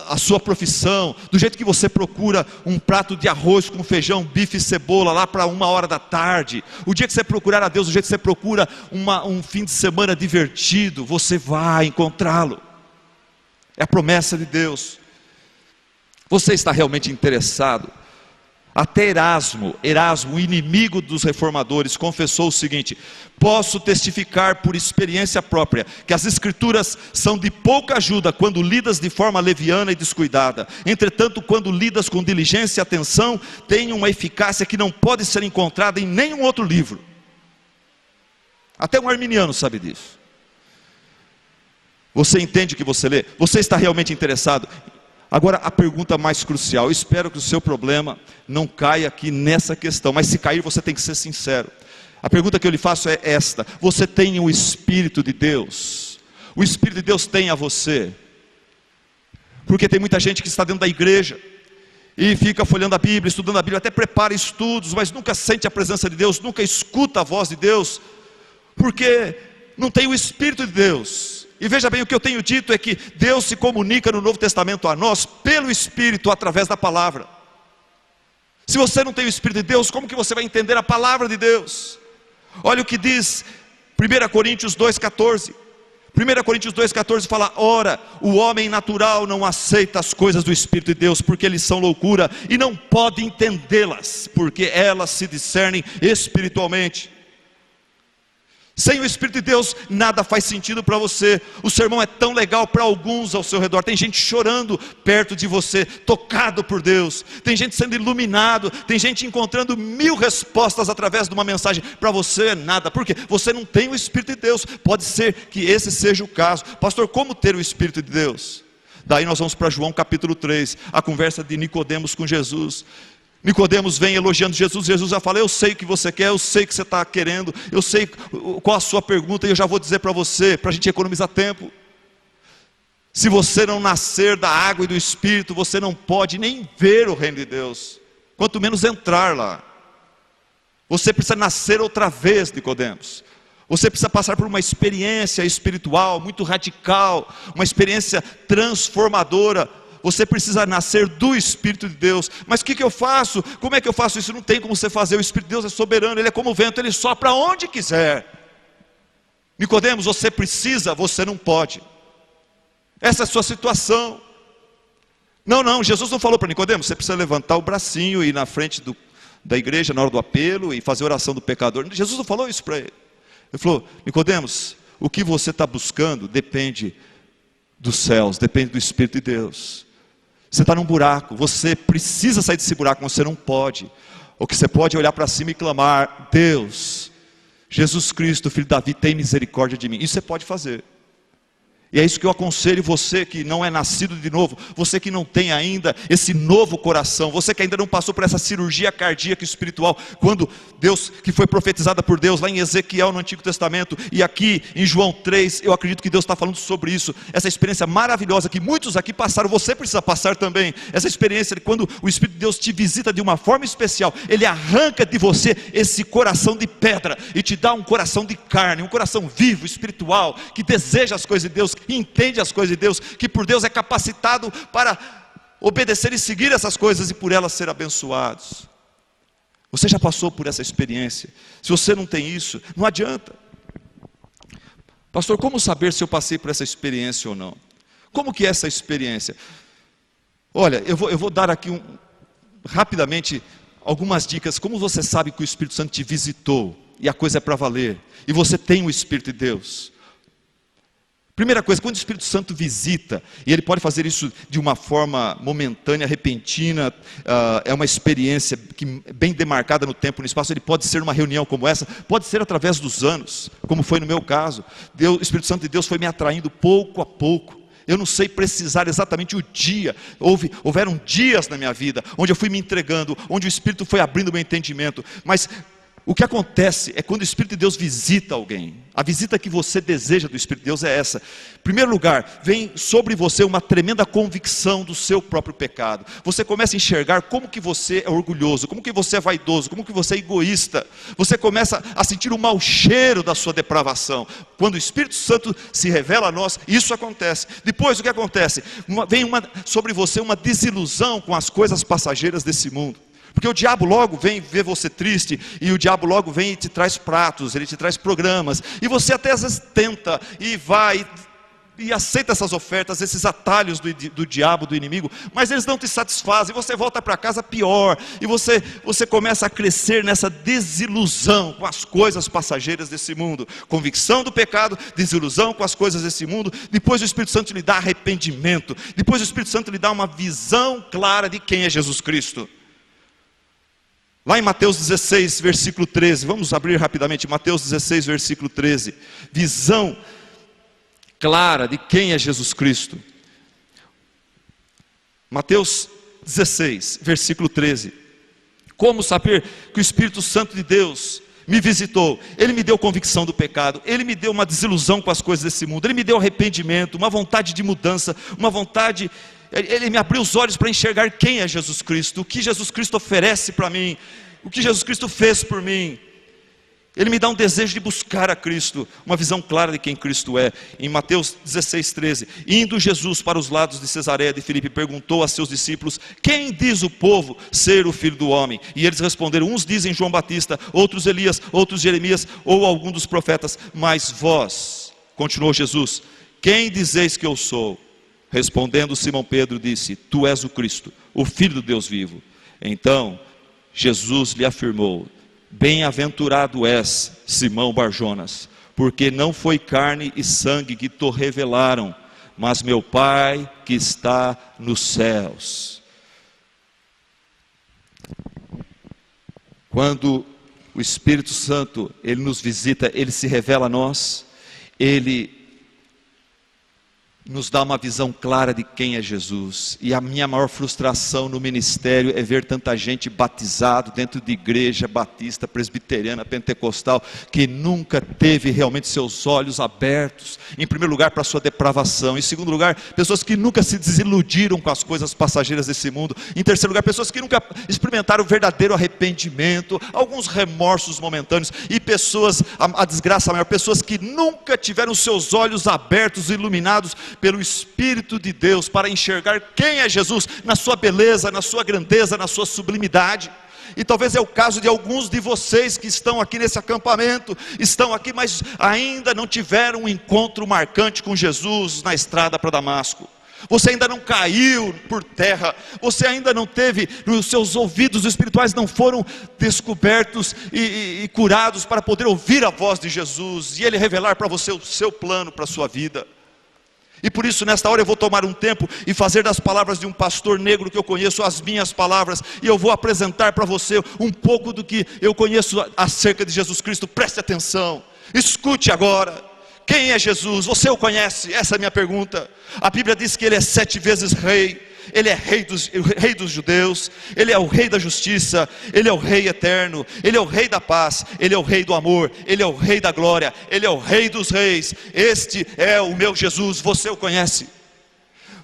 a sua profissão, do jeito que você procura um prato de arroz com feijão, bife e cebola lá para 1h da tarde, o dia que você procurar a Deus, do jeito que você procura um fim de semana divertido, você vai encontrá-lo. É a promessa de Deus. Você está realmente interessado? Até Erasmo, o inimigo dos reformadores, confessou o seguinte: posso testificar por experiência própria que as escrituras são de pouca ajuda quando lidas de forma leviana e descuidada. Entretanto, quando lidas com diligência e atenção, têm uma eficácia que não pode ser encontrada em nenhum outro livro. Até um arminiano sabe disso. Você entende o que você lê? Você está realmente interessado? Agora a pergunta mais crucial, eu espero que o seu problema não caia aqui nessa questão, mas se cair você tem que ser sincero. A pergunta que eu lhe faço é esta: você tem o Espírito de Deus? O Espírito de Deus tem a você? Porque tem muita gente que está dentro da igreja e fica folhando a Bíblia, estudando a Bíblia, até prepara estudos, mas nunca sente a presença de Deus, nunca escuta a voz de Deus, porque não tem o Espírito de Deus. E veja bem, o que eu tenho dito é que Deus se comunica no Novo Testamento a nós pelo Espírito, através da palavra. Se você não tem o Espírito de Deus, como que você vai entender a palavra de Deus? Olha o que diz 1 Coríntios 2,14. 1 Coríntios 2,14 fala: ora, o homem natural não aceita as coisas do Espírito de Deus, porque eles são loucura, e não pode entendê-las, porque elas se discernem espiritualmente. Sem o Espírito de Deus, nada faz sentido para você. O sermão é tão legal para alguns ao seu redor. Tem gente chorando perto de você, tocado por Deus. Tem gente sendo iluminado. Tem gente encontrando 1000 respostas através de uma mensagem. Para você é nada, porque você não tem o Espírito de Deus. Pode ser que esse seja o caso. Pastor, como ter o Espírito de Deus? Daí nós vamos para João capítulo 3, a conversa de Nicodemos com Jesus. Nicodemos vem elogiando Jesus. Jesus já fala: eu sei o que você quer, eu sei o que você está querendo, eu sei qual a sua pergunta, e eu já vou dizer para você, para a gente economizar tempo. Se você não nascer da água e do Espírito, você não pode nem ver o reino de Deus, quanto menos entrar lá. Você precisa nascer outra vez, Nicodemos. Você precisa passar por uma experiência espiritual muito radical, uma experiência transformadora. Você precisa nascer do Espírito de Deus. Mas o que eu faço? Como é que eu faço isso? Não tem como você fazer. O Espírito de Deus é soberano, ele é como o vento, ele sopra onde quiser. Nicodemos, você precisa, você não pode. Essa é a sua situação. Não, Jesus não falou para Nicodemos: você precisa levantar o bracinho e ir na frente da igreja na hora do apelo e fazer a oração do pecador. Jesus não falou isso para ele. Ele falou: Nicodemos, o que você está buscando depende dos céus, depende do Espírito de Deus. Você está num buraco, você precisa sair desse buraco, mas você não pode. O que você pode é olhar para cima e clamar: Deus, Jesus Cristo, Filho de Davi, tem misericórdia de mim. Isso você pode fazer. E é isso que eu aconselho você que não é nascido de novo, você que não tem ainda esse novo coração, você que ainda não passou por essa cirurgia cardíaca espiritual, quando Deus, que foi profetizada por Deus lá em Ezequiel no Antigo Testamento, e aqui em João 3, eu acredito que Deus está falando sobre isso, essa experiência maravilhosa que muitos aqui passaram, você precisa passar também, essa experiência de quando o Espírito de Deus te visita de uma forma especial, ele arranca de você esse coração de pedra, e te dá um coração de carne, um coração vivo, espiritual, que deseja as coisas de Deus, entende as coisas de Deus, que por Deus é capacitado para obedecer e seguir essas coisas e por elas ser abençoados. Você já passou por essa experiência? Se você não tem isso, não adianta. Pastor, como saber se eu passei por essa experiência ou não? Como que é essa experiência? Olha, eu vou dar aqui rapidamente algumas dicas. Como você sabe que o Espírito Santo te visitou e a coisa é para valer, e você tem o Espírito de Deus? Primeira coisa, quando o Espírito Santo visita, e ele pode fazer isso de uma forma momentânea, repentina, é uma experiência bem demarcada no tempo e no espaço. Ele pode ser uma reunião como essa, pode ser através dos anos, como foi no meu caso. O Espírito Santo de Deus foi me atraindo pouco a pouco. Eu não sei precisar exatamente o dia. Houveram dias na minha vida onde eu fui me entregando, onde o Espírito foi abrindo o meu entendimento. Mas o que acontece é quando o Espírito de Deus visita alguém. A visita que você deseja do Espírito de Deus é essa. Em primeiro lugar, vem sobre você uma tremenda convicção do seu próprio pecado. Você começa a enxergar como que você é orgulhoso, como que você é vaidoso, como que você é egoísta. Você começa a sentir o mau cheiro da sua depravação. Quando o Espírito Santo se revela a nós, isso acontece. Depois o que acontece? Vem sobre você uma desilusão com as coisas passageiras desse mundo. Porque o diabo logo vem ver você triste, e o diabo logo vem e te traz pratos, ele te traz programas, e você até às vezes tenta, e vai, e aceita essas ofertas, esses atalhos do diabo, do inimigo, mas eles não te satisfazem, você volta para casa pior, e você começa a crescer nessa desilusão com as coisas passageiras desse mundo, convicção do pecado, desilusão com as coisas desse mundo. Depois o Espírito Santo lhe dá arrependimento, depois o Espírito Santo lhe dá uma visão clara de quem é Jesus Cristo. Lá em Mateus 16, versículo 13, vamos abrir rapidamente, Mateus 16, versículo 13, visão clara de quem é Jesus Cristo. Mateus 16, versículo 13, como saber que o Espírito Santo de Deus me visitou? Ele me deu convicção do pecado, ele me deu uma desilusão com as coisas desse mundo, ele me deu arrependimento, uma vontade de mudança, uma vontade... Ele me abriu os olhos para enxergar quem é Jesus Cristo, o que Jesus Cristo oferece para mim, o que Jesus Cristo fez por mim. Ele me dá um desejo de buscar a Cristo, uma visão clara de quem Cristo é. Em Mateus 16, 13, indo Jesus para os lados de Cesareia de Filipe, perguntou a seus discípulos: quem diz o povo ser o Filho do Homem? E eles responderam: uns dizem João Batista, outros Elias, outros Jeremias, ou algum dos profetas. Mas vós, continuou Jesus, quem dizeis que eu sou? Respondendo Simão Pedro disse: tu és o Cristo, o Filho do Deus vivo. Então Jesus lhe afirmou: bem-aventurado és, Simão Barjonas, porque não foi carne e sangue que te revelaram, mas meu Pai que está nos céus. Quando o Espírito Santo, ele nos visita, ele se revela a nós, ele nos dá uma visão clara de quem é Jesus. E a minha maior frustração no ministério é ver tanta gente batizado dentro de igreja batista, presbiteriana, pentecostal, que nunca teve realmente seus olhos abertos, em primeiro lugar para a sua depravação, em segundo lugar, pessoas que nunca se desiludiram com as coisas passageiras desse mundo, em terceiro lugar, pessoas que nunca experimentaram o verdadeiro arrependimento, alguns remorsos momentâneos, e pessoas, a desgraça maior, pessoas que nunca tiveram seus olhos abertos, iluminados pelo Espírito de Deus, para enxergar quem é Jesus, na sua beleza, na sua grandeza, na sua sublimidade. E talvez é o caso de alguns de vocês que estão aqui nesse acampamento, estão aqui, mas ainda não tiveram um encontro marcante com Jesus na estrada para Damasco. Você ainda não caiu por terra, você ainda não teve, os seus ouvidos espirituais não foram descobertos e curados para poder ouvir a voz de Jesus, e Ele revelar para você o seu plano para a sua vida. E por isso nesta hora eu vou tomar um tempo e fazer das palavras de um pastor negro que eu conheço as minhas palavras, e eu vou apresentar para você um pouco do que eu conheço acerca de Jesus Cristo. Preste atenção, escute agora. Quem é Jesus? Você o conhece? Essa é a minha pergunta. A Bíblia diz que Ele é 7 vezes rei. Ele é rei dos judeus, Ele é o rei da justiça, Ele é o rei eterno, Ele é o rei da paz, Ele é o rei do amor, Ele é o rei da glória, Ele é o rei dos reis. Este é o meu Jesus. Você o conhece?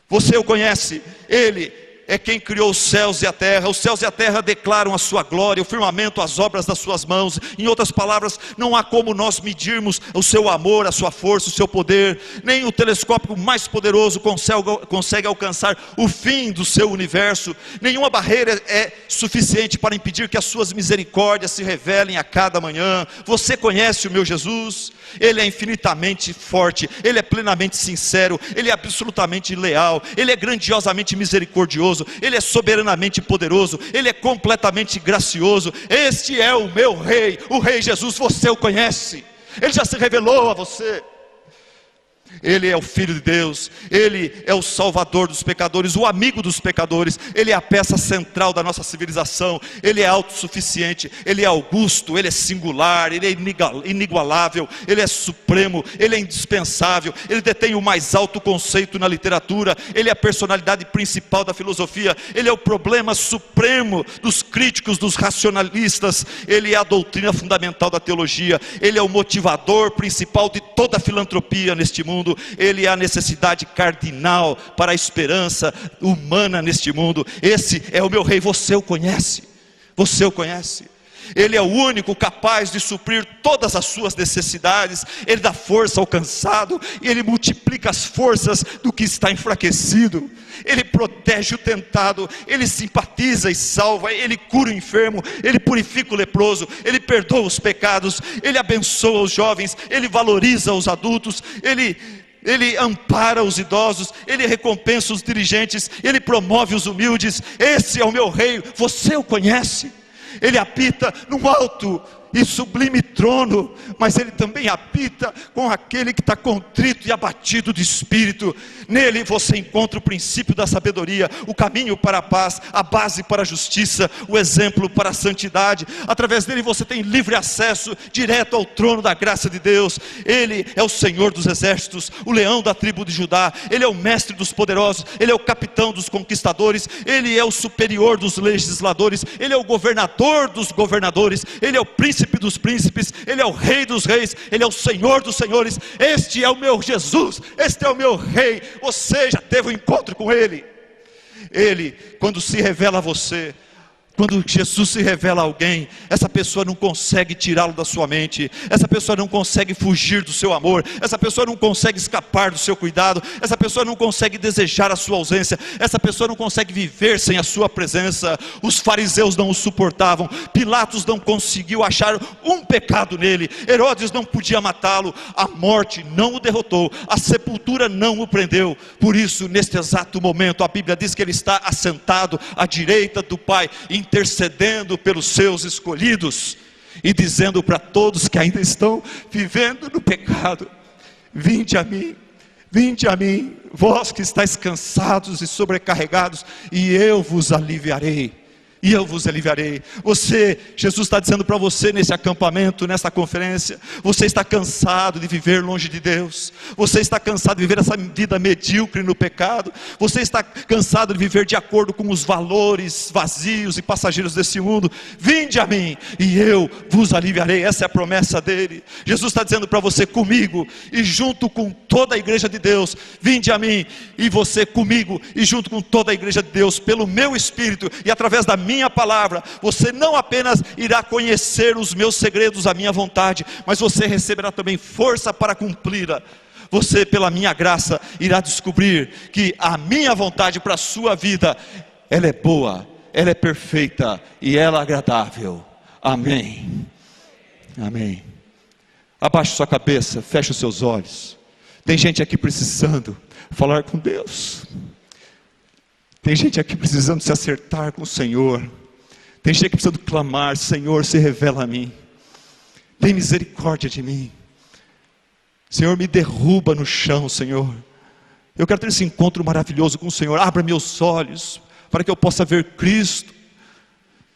Você o conhece? Ele é quem criou os céus e a terra. Os céus e a terra declaram a sua glória, o firmamento, as obras das suas mãos. Em outras palavras, não há como nós medirmos o seu amor, a sua força, o seu poder. Nem o telescópio mais poderoso consegue alcançar o fim do seu universo. Nenhuma barreira é suficiente para impedir que as suas misericórdias se revelem a cada manhã. Você conhece o meu Jesus? Ele é infinitamente forte, Ele é plenamente sincero, Ele é absolutamente leal, Ele é grandiosamente misericordioso, Ele é soberanamente poderoso, Ele é completamente gracioso. Este é o meu rei, o rei Jesus. Você o conhece? Ele já se revelou a você. Ele é o Filho de Deus, Ele é o Salvador dos pecadores, o amigo dos pecadores. Ele é a peça central da nossa civilização. Ele é autossuficiente, Ele é augusto, Ele é singular, Ele é inigualável, Ele é supremo, Ele é indispensável. Ele detém o mais alto conceito na literatura. Ele é a personalidade principal da filosofia. Ele é o problema supremo dos críticos, dos racionalistas. Ele é a doutrina fundamental da teologia. Ele é o motivador principal de toda a filantropia neste mundo. Ele é a necessidade cardinal para a esperança humana neste mundo. Esse é o meu rei, você o conhece, você o conhece. Ele é o único capaz de suprir todas as suas necessidades. Ele dá força ao cansado, e Ele multiplica as forças do que está enfraquecido. Ele protege o tentado, Ele simpatiza e salva, Ele cura o enfermo, Ele purifica o leproso, Ele perdoa os pecados, Ele abençoa os jovens, Ele valoriza os adultos, Ele ampara os idosos, Ele recompensa os dirigentes, Ele promove os humildes. Esse é o meu rei, você o conhece. Ele habita num alto e sublime trono, mas Ele também habita com aquele que está contrito e abatido de espírito. Nele você encontra o princípio da sabedoria, o caminho para a paz, a base para a justiça, o exemplo para a santidade. Através dele você tem livre acesso direto ao trono da graça de Deus. Ele é o Senhor dos exércitos, o leão da tribo de Judá. Ele é o mestre dos poderosos, Ele é o capitão dos conquistadores, Ele é o superior dos legisladores, Ele é o governador dos governadores, Ele é o príncipe dos príncipes, Ele é o rei dos reis, Ele é o Senhor dos senhores. Este é o meu Jesus, este é o meu rei. Você já teve um encontro com Ele. Ele, quando se revela a você, quando Jesus se revela a alguém, essa pessoa não consegue tirá-lo da sua mente, essa pessoa não consegue fugir do seu amor, essa pessoa não consegue escapar do seu cuidado, essa pessoa não consegue desejar a sua ausência, essa pessoa não consegue viver sem a sua presença. Os fariseus não o suportavam, Pilatos não conseguiu achar um pecado nele, Herodes não podia matá-lo, a morte não o derrotou, a sepultura não o prendeu. Por isso, neste exato momento, a Bíblia diz que ele está assentado à direita do Pai, intercedendo pelos seus escolhidos e dizendo para todos que ainda estão vivendo no pecado: vinde a mim, vós que estáis cansados e sobrecarregados, e eu vos aliviarei. Jesus está dizendo para você nesse acampamento, nessa conferência: você está cansado de viver longe de Deus, você está cansado de viver essa vida medíocre no pecado, você está cansado de viver de acordo com os valores vazios e passageiros desse mundo. Vinde a mim e eu vos aliviarei. Essa é a promessa dele. Jesus está dizendo para você: comigo e junto com toda a igreja de Deus, vinde a mim, e você comigo e junto com toda a igreja de Deus, pelo meu Espírito e através da minha palavra, você não apenas irá conhecer os meus segredos, a minha vontade, mas você receberá também força para cumpri-la. Você, pela minha graça, irá descobrir que a minha vontade para a sua vida, ela é boa, ela é perfeita e ela é agradável. Amém. Amém. Abaixe sua cabeça, feche os seus olhos. Tem gente aqui precisando falar com Deus. Tem gente aqui precisando se acertar com o Senhor. Tem gente aqui precisando clamar: Senhor, se revela a mim. Tem misericórdia de mim. Senhor, me derruba no chão, Senhor. Eu quero ter esse encontro maravilhoso com o Senhor. Abra meus olhos para que eu possa ver Cristo.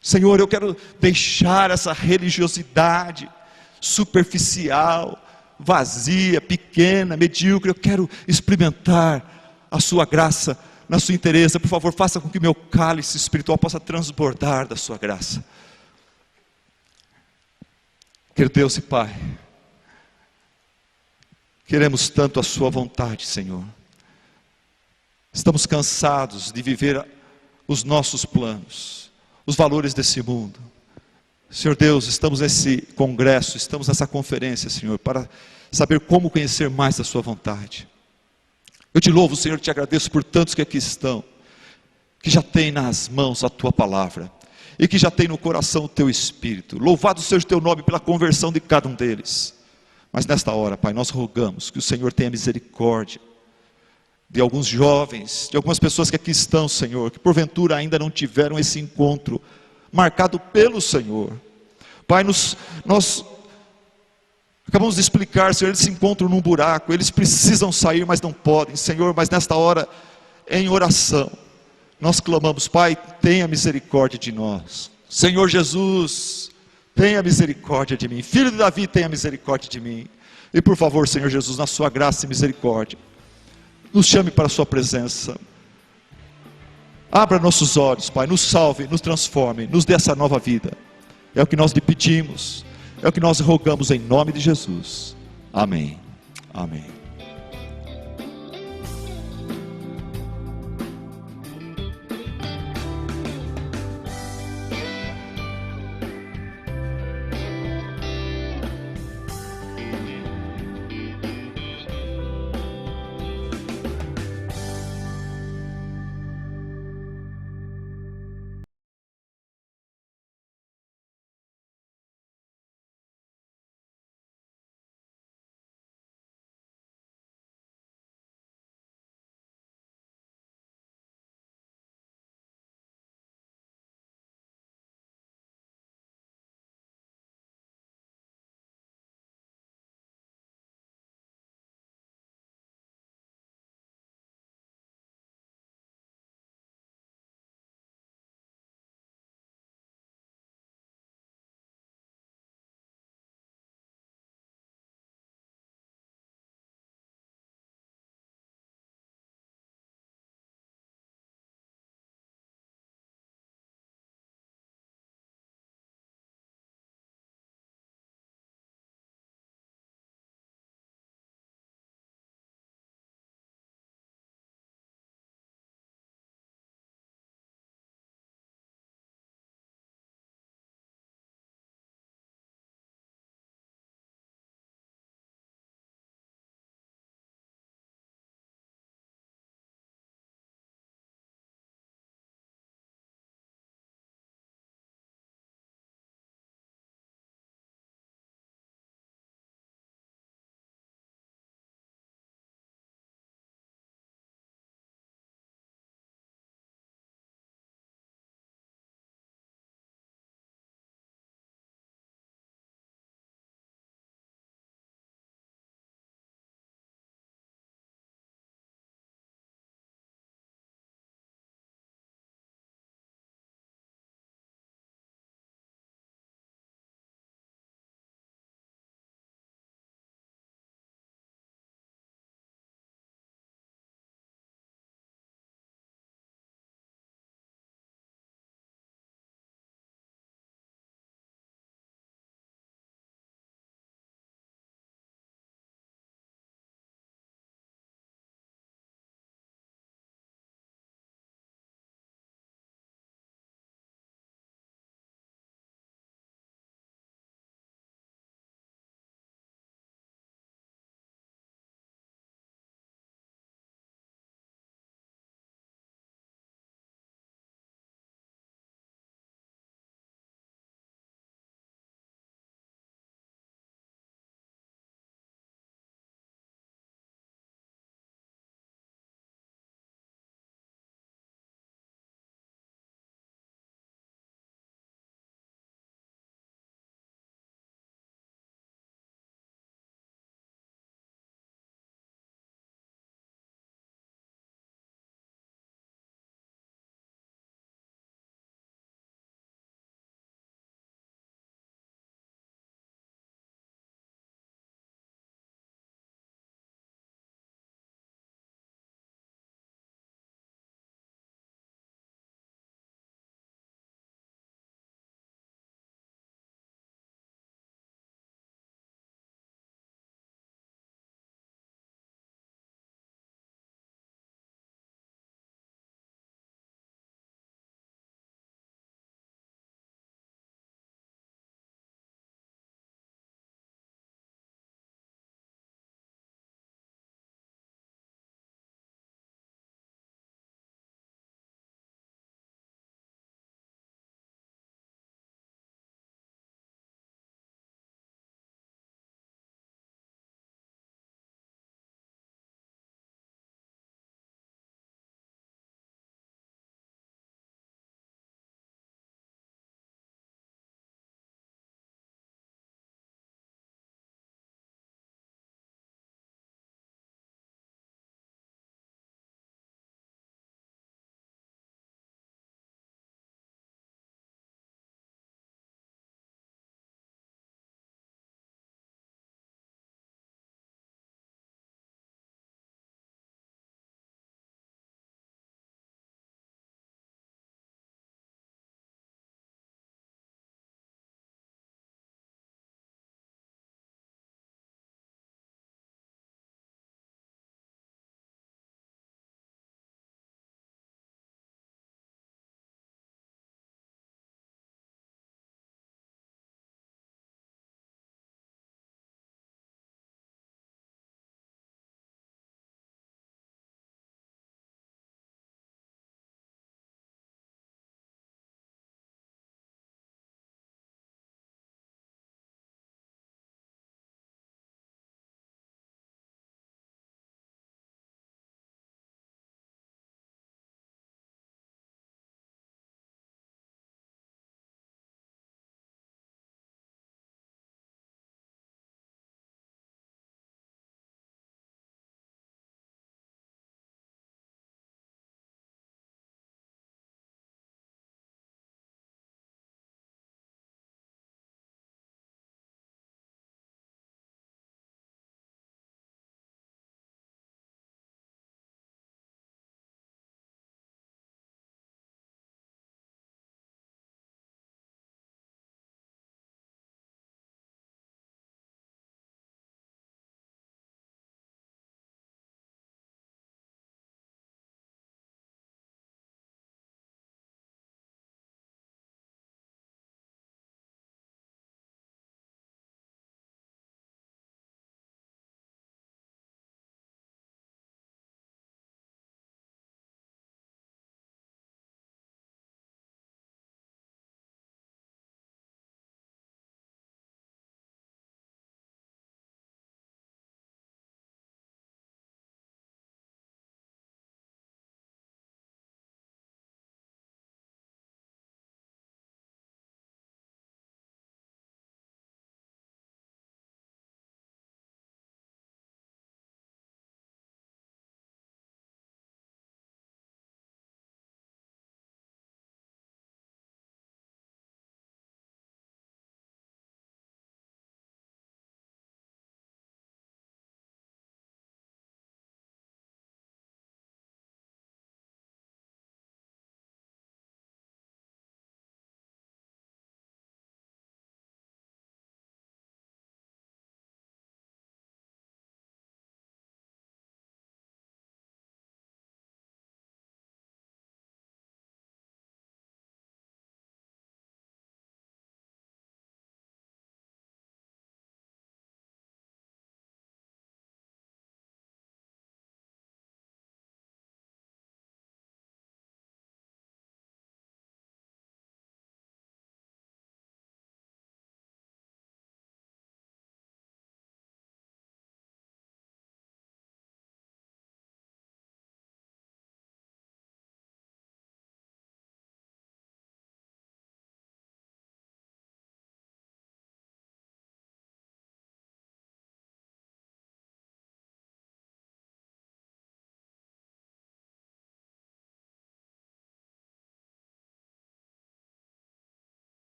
Senhor, eu quero deixar essa religiosidade superficial, vazia, pequena, medíocre. Eu quero experimentar a sua graça na sua inteireza. Por favor, faça com que meu cálice espiritual possa transbordar da sua graça. Querido Deus e Pai, queremos tanto a sua vontade, Senhor. Estamos cansados de viver os nossos planos, os valores desse mundo. Senhor Deus, estamos nesse congresso, estamos nessa conferência, Senhor, para saber como conhecer mais da sua vontade. Eu te louvo, Senhor, te agradeço por tantos que aqui estão, que já têm nas mãos a tua palavra, e que já têm no coração o teu Espírito. Louvado seja o teu nome pela conversão de cada um deles. Mas nesta hora, Pai, nós rogamos que o Senhor tenha misericórdia de alguns jovens, de algumas pessoas que aqui estão, Senhor, que porventura ainda não tiveram esse encontro marcado pelo Senhor. Pai, nós Acabamos de explicar, Senhor, eles se encontram num buraco, eles precisam sair, mas não podem, Senhor, mas nesta hora, em oração, nós clamamos: Pai, tenha misericórdia de nós. Senhor Jesus, tenha misericórdia de mim. Filho de Davi, tenha misericórdia de mim. E por favor, Senhor Jesus, na sua graça e misericórdia, nos chame para a sua presença. Abra nossos olhos, Pai, nos salve, nos transforme, nos dê essa nova vida. É o que nós lhe pedimos, é o que nós rogamos em nome de Jesus. Amém. Amém.